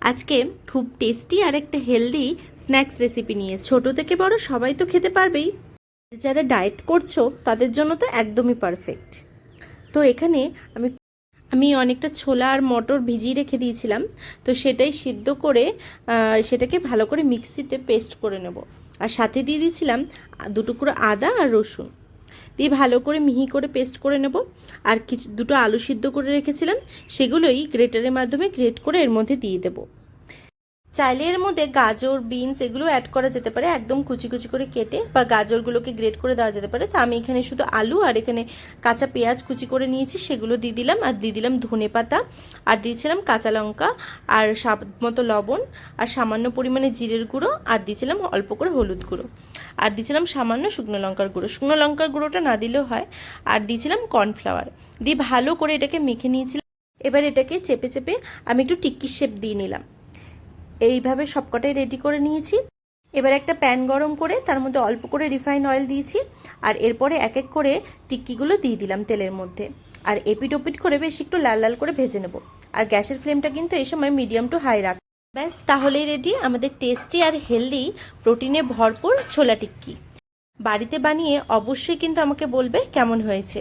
আজকে খুব টেস্টি আর একটা হেলদি স্ন্যাক্স রেসিপি নিয়ে ছোট থেকে বড় সবাই তো খেতে পারবেই। যারা ডায়েট করছো তাদের জন্য তো একদমই পারফেক্ট। তো এখানে আমি আমি অনেকটা ছোলা আর মটর ভিজিয়ে রেখে দিয়েছিলাম, তো সেটাই সিদ্ধ করে সেটাকে ভালো করে মিক্সিতে পেস্ট করে নেব। আর সাথে দিয়ে দিয়েছিলাম 2 টুকরো আদা আর রসুন, দিয়ে ভালো করে মিহি করে পেস্ট করে নেব। আর দুটো আলু সিদ্ধ করে রেখেছিলাম, সেগুলোই গ্রেটারের মাধ্যমে গ্রেট করে এর মধ্যে দিয়ে দেবো। চাইলে এর মধ্যে গাজর, বিনস এগুলো অ্যাড করা যেতে পারে, একদম কুচি কুচি করে কেটে, বা গাজরগুলোকে গ্রেট করে দেওয়া যেতে পারে। তো আমি এখানে শুধু আলু আর এখানে কাঁচা পেঁয়াজ কুচি করে নিয়েছি, সেগুলো দিয়ে দিলাম। আর দিয়ে দিলাম ধনে পাতা, আর দিয়েছিলাম কাঁচা লঙ্কা, আর স্বাদ মতো লবণ, আর সামান্য পরিমাণে জিরের গুঁড়ো, আর দিয়েছিলাম অল্প করে হলুদ গুঁড়ো, আর দিয়েছিলাম সামান্য শুকনো লঙ্কার গুঁড়ো। শুকনো লঙ্কার গুঁড়োটা না দিলেও হয়। আর দিয়েছিলাম কর্নফ্লাওয়ার, দিয়ে ভালো করে এটাকে মেখে নিয়েছিলাম। এবার এটাকে চেপে চেপে আমি একটু টিক্কি শেপ দিয়ে নিলাম। এইভাবে সবকটাই রেডি করে নিয়েছি। এবার একটা প্যান গরম করে তার মধ্যে অল্প করে রিফাইন অয়েল দিয়েছি, আর এরপরে এক এক করে টিক্কিগুলো দিয়ে দিলাম তেলের মধ্যে। আর এপিট ওপিট করে বেশ একটু লাল লাল করে ভেজে নেব। আর গ্যাসের ফ্লেমটা কিন্তু এই সময় মিডিয়াম টু হাই রাখ। ব্যাস, তাহলেই রেডি আমাদের টেস্টি আর হেলদি প্রোটিনে ভরপুর ছোলা টিক্কি। বাড়িতে বানিয়ে অবশ্যই কিন্তু আমাকে বলবে কেমন হয়েছে।